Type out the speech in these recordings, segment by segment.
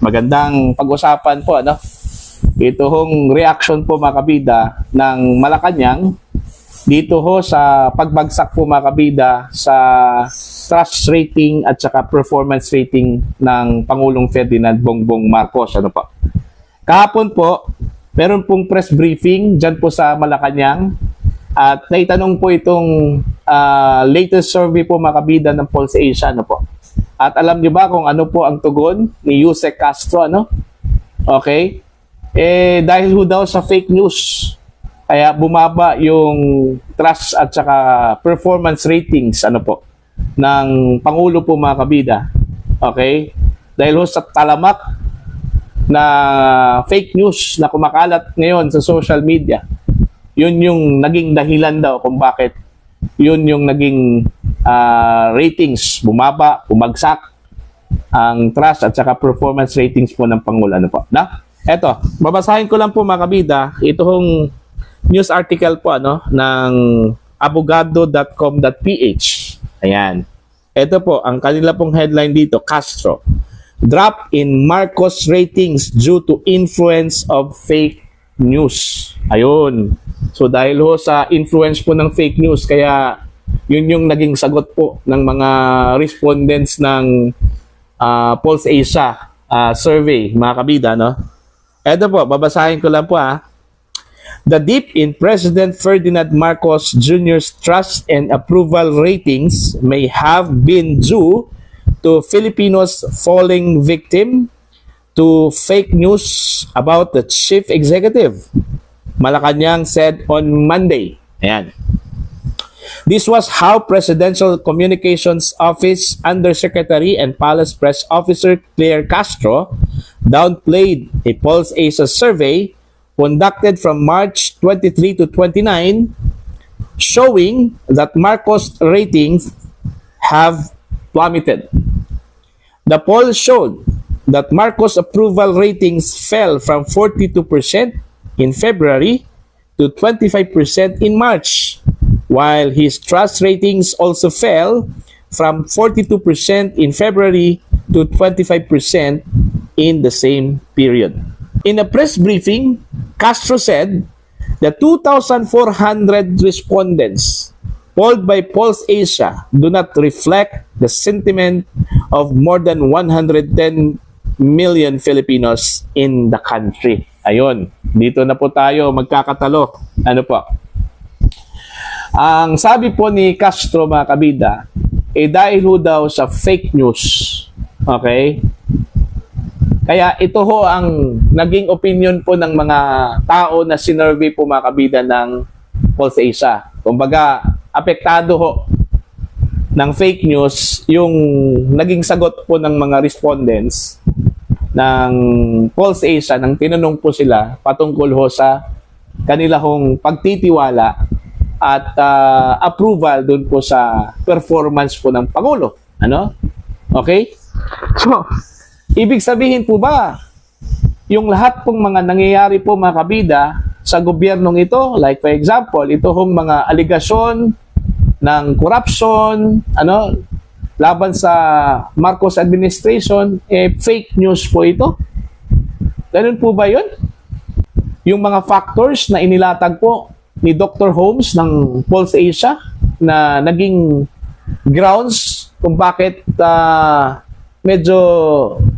Magandang pag-usapan po, ano? Ito hong reaction po mga kabida ng Malacanang dito ho sa pagbagsak po mga kabida sa trust rating at saka performance rating ng Pangulong Ferdinand Bongbong Marcos. Ano po? Kahapon po, meron pong press briefing dyan po sa Malacanang at naitanong po itong latest survey po mga kabida ng Pulse Asia. Ano po? At alam niyo ba kung ano po ang tugon ni Yusek Castro, ano? Okay? Dahil ho daw sa fake news, kaya bumaba yung trust at saka performance ratings, ano po, ng Pangulo po mga kabida. Okay? Dahil ho sa talamak na fake news na kumakalat ngayon sa social media, yun yung naging dahilan daw kung bakit yun yung naging ratings bumaba, bumagsak ang trust at saka performance ratings po ng Pangulo. Ano po? Na? Eto, babasahin ko lang po mga kabida. Ito hong news article po ano, ng abogado.com.ph. Ayan. Ito po, ang kanila pong headline dito, Castro. Drop in Marcos ratings due to influence of fake news. Ayun. So dahil ho sa influence po ng fake news, kaya yun yung naging sagot po ng mga respondents ng Pulse Asia survey, mga kabida, no? Ito po, babasahin ko lang po The dip in President Ferdinand Marcos Jr.'s trust and approval ratings may have been due to Filipinos falling victim to fake news about the chief executive, Malacanang said on Monday. Ayan. This was how Presidential Communications Office Undersecretary and Palace Press Officer Claire Castro downplayed a Pulse Asia survey conducted from March 23 to 29, showing that Marcos ratings have plummeted. The poll showed that Marcos approval ratings fell from 42% in February to 25% in March, while his trust ratings also fell from 42% in February to 25% in the same period. In a press briefing, Castro said the 2,400 respondents polled by Pulse Asia do not reflect the sentiment of more than 110 million Filipinos in the country. Ayun, dito na po tayo magkakatalo. Ano po? Ang sabi po ni Castro mga kabida, dahil ho daw sa fake news. Okay? Kaya ito ho ang naging opinion po ng mga tao na sinurvey po mga kabida ng Pulse Asia. Kumbaga, apektado ho ng fake news yung naging sagot po ng mga respondents ng Pulse Asia nang tinanong po sila patungkol ho sa kanila hong pagtitiwala at approval dun po sa performance po ng Pangulo. Ano? Okay? So, ibig sabihin po ba, yung lahat pong mga nangyayari po mga kabida sa gobyernong ito, like for example, ito hong mga aligasyon ng corruption, ano, laban sa Marcos administration, fake news po ito? Ganun po ba yun? Yung mga factors na inilatag po ni Dr. Holmes ng Pulse Asia na naging grounds kung bakit medyo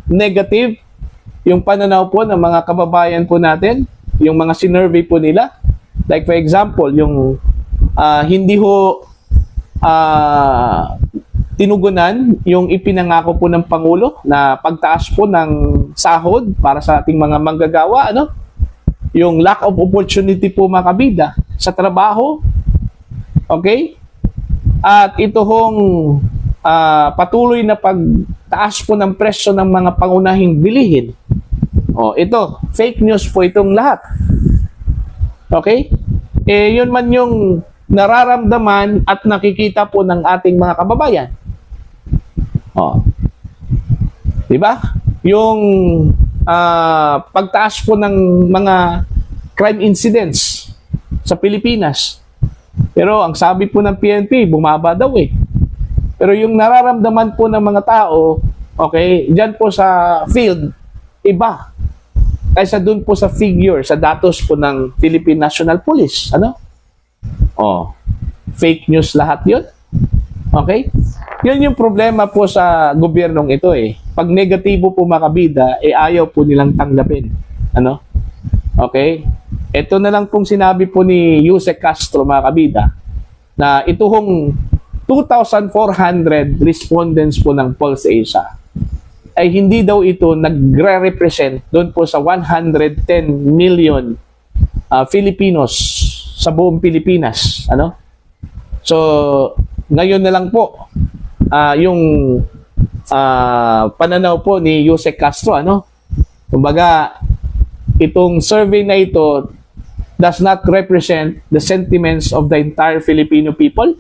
negative yung pananaw po ng mga kababayan po natin, yung mga sinurvey po nila. Like for example, yung hindi ho tinugunan yung ipinangako po ng Pangulo na pagtaas po ng sahod para sa ating mga manggagawa, ano? Yung lack of opportunity po mga kabida sa trabaho. Okay? At ito hong patuloy na pagtaas po ng presyo ng mga pangunahing bilihin. Ito, fake news po itong lahat. Okay? Yun man yung nararamdaman at nakikita po ng ating mga kababayan. Diba? Yung pagtaas po ng mga crime incidents sa Pilipinas. Pero ang sabi po ng PNP, bumaba daw eh. Pero yung nararamdaman po ng mga tao, okay, dyan po sa field, iba kaysa dun po sa figure, sa datos po ng Philippine National Police. Ano? Oh, fake news lahat yun. Okay? Yun yung problema po sa gobyernong ito eh. Pag negatibo po mga kabida, ayaw po nilang tanggapin. Ano? Okay? Ito na lang pong sinabi po ni Yusek Castro mga kabida, na ito hong 2,400 respondents po ng Pulse Asia ay hindi daw ito nagre-represent doon po sa 110 million Filipinos sa buong Pilipinas. Ano? So, ngayon na lang po yung pananaw po ni Yusek Castro. Ano? Kumbaga, itong survey na ito does not represent the sentiments of the entire Filipino people.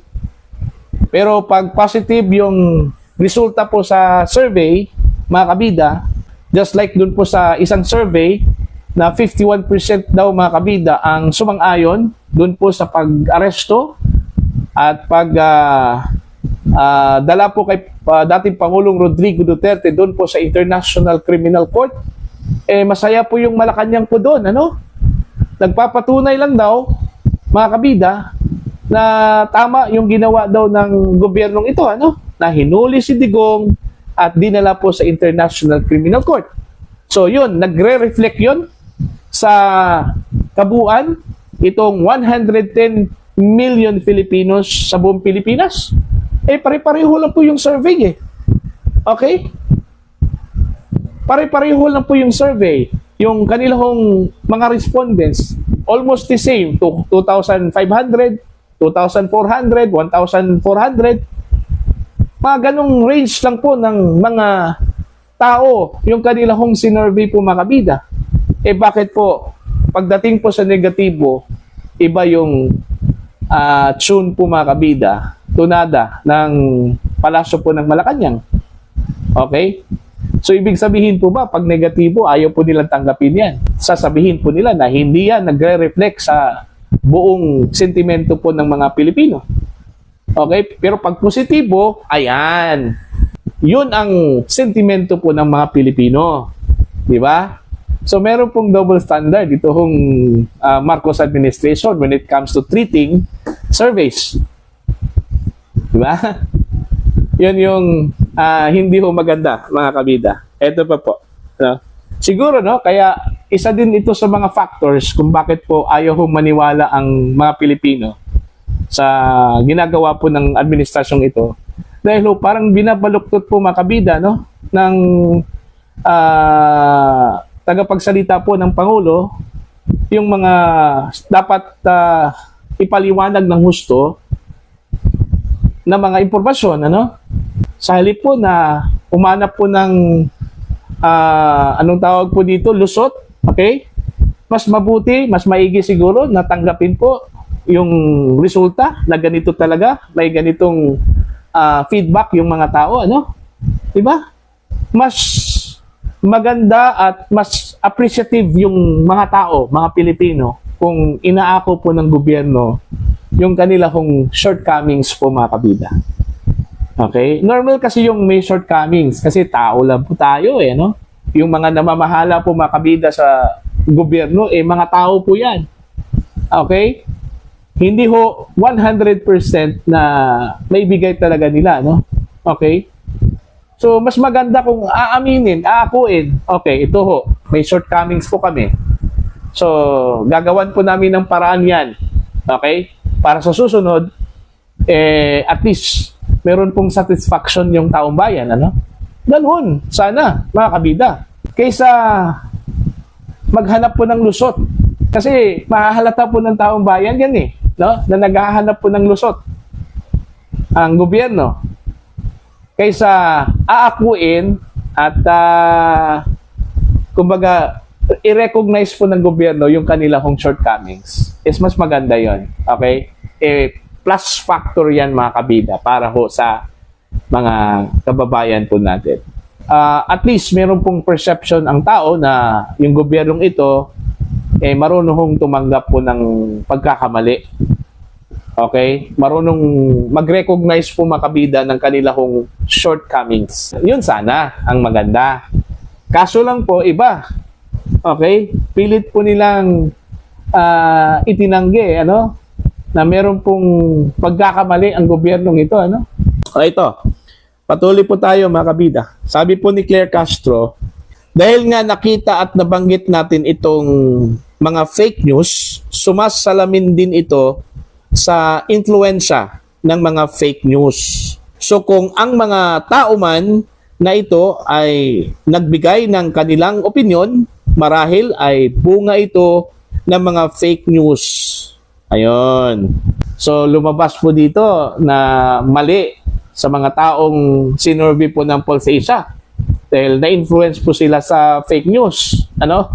Pero pag positive yung resulta po sa survey, mga kabida, just like dun po sa isang survey na 51% daw mga kabida ang sumang-ayon dun po sa pag-aresto at dala po kay dating Pangulong Rodrigo Duterte dun po sa International Criminal Court, masaya po yung Malacanang po dun, ano? Nagpapatunay lang daw, mga kabida, na tama yung ginawa daw ng gobyernong ito, ano? Na hinuli si Digong at dinala po sa International Criminal Court. So yun, nagre-reflect yun sa kabuuan itong 110 million Filipinos sa buong Pilipinas. Pare-pareho lang po yung survey eh. Okay? Pare-pareho lang po yung survey. Yung kanilang mga respondents, almost the same. 2,500, 2,400, 1,400. Mga ganong range lang po ng mga tao yung kanilang sinurvey po mga kabida. Bakit po pagdating po sa negatibo, iba yung tune po mga kabida, tunada ng palasyo po ng Malacanang. Okay? So ibig sabihin po ba pag negatibo, ayaw po nilang tanggapin yan. Sasabihin po nila na hindi yan nagre-reflect sa buong sentimento po ng mga Pilipino. Okay? Pero pag positibo, ayan. Yun ang sentimento po ng mga Pilipino. Di ba? So meron pong double standard ito hong Marcos administration when it comes to treating surveys. Di ba? Yun yung hindi ho maganda, mga kabida. Ito pa po. No? Siguro, no? Kaya isa din ito sa mga factors kung bakit po ayaw ho maniwala ang mga Pilipino sa ginagawa po ng administrasyong ito. Dahil ho, parang binabaluktot po mga kabida, no? Ng tagapagsalita po ng Pangulo yung mga dapat ipaliwanag ng husto na mga impormasyon, ano? Sa halip po na umanap po ng anong tawag po dito, lusot, okay? Mas mabuti, mas maigi siguro na tanggapin po yung resulta na ganito talaga, may ganitong feedback yung mga tao, ano? Diba? Mas maganda at mas appreciative yung mga tao, mga Pilipino, kung inaako po ng gobyerno yung kanilang shortcomings po mga kabida. Okay? Normal kasi yung may shortcomings kasi tao lang po tayo eh, no? Yung mga namamahala po mga kabida sa gobyerno, mga tao po yan. Okay? Hindi ho 100% na may bigay talaga nila, no? Okay? So, mas maganda kung aaminin, aakuin, okay, ito ho, may shortcomings po kami. So, gagawan po namin ng paraan yan. Okay? Para sa susunod, at least, meron pong satisfaction yung taong bayan, ano? Ganun, sana, mga kabida. Kaysa maghanap po ng lusot. Kasi mahahalata po ng taong bayan yan eh, no? Na naghahanap po ng lusot ang gobyerno. Kaysa aakuin at kumbaga i-recognize po ng gobyerno yung kanilang shortcomings. Is mas maganda yon. Okay? Plus factor yan mga kabida para ho sa mga kababayan po natin. At least meron pong perception ang tao na yung gobyernong ito marunong tumanggap po ng pagkakamali. Okay? Marunong mag-recognize po mga kabida ng kanilang shortcomings. Yun sana ang maganda. Kaso lang po, iba. Okay? Pilit po nilang itinanggi, ano? Na meron pong pagkakamali ang gobyernong ito, ano? Okay, ito. Patuloy po tayo, mga kabida. Sabi po ni Claire Castro, dahil nga nakita at nabanggit natin itong mga fake news, sumasalamin din ito sa influensya ng mga fake news. So kung ang mga tao man na ito ay nagbigay ng kanilang opinion, marahil ay bunga ito ng mga fake news. Ayun. So lumabas po dito na mali sa mga taong sinurvey po ng PulseAsia. Dahil na-influence po sila sa fake news. Ano?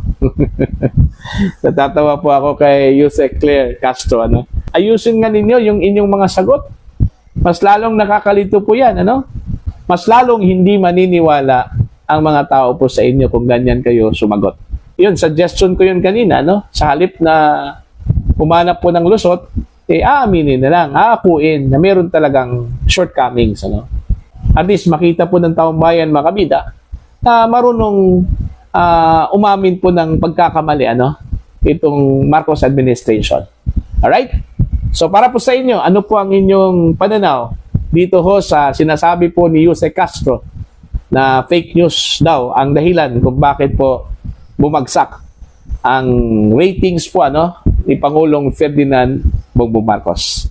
Natatawa po ako kay Yusek Claire Castro. Ano? Ayusin nga ninyo yung inyong mga sagot. Mas lalong nakakalito po yan. Ano? Mas lalong hindi maniniwala ang mga tao po sa inyo kung ganyan kayo sumagot. Yun, suggestion ko yun kanina. No? Sa halip na humanap po ng lusot, aaminin na lang, aakuin na meron talagang shortcomings. Ano? At least makita po ng taong bayan, mga kabida, na marunong umamin po ng pagkakamali, ano? Itong Marcos administration. Alright? So para po sa inyo, ano po ang inyong pananaw dito ho sa sinasabi po ni Yusek Castro na fake news daw ang dahilan kung bakit po bumagsak ang ratings po, ano, ni Pangulong Ferdinand Bongbong Marcos.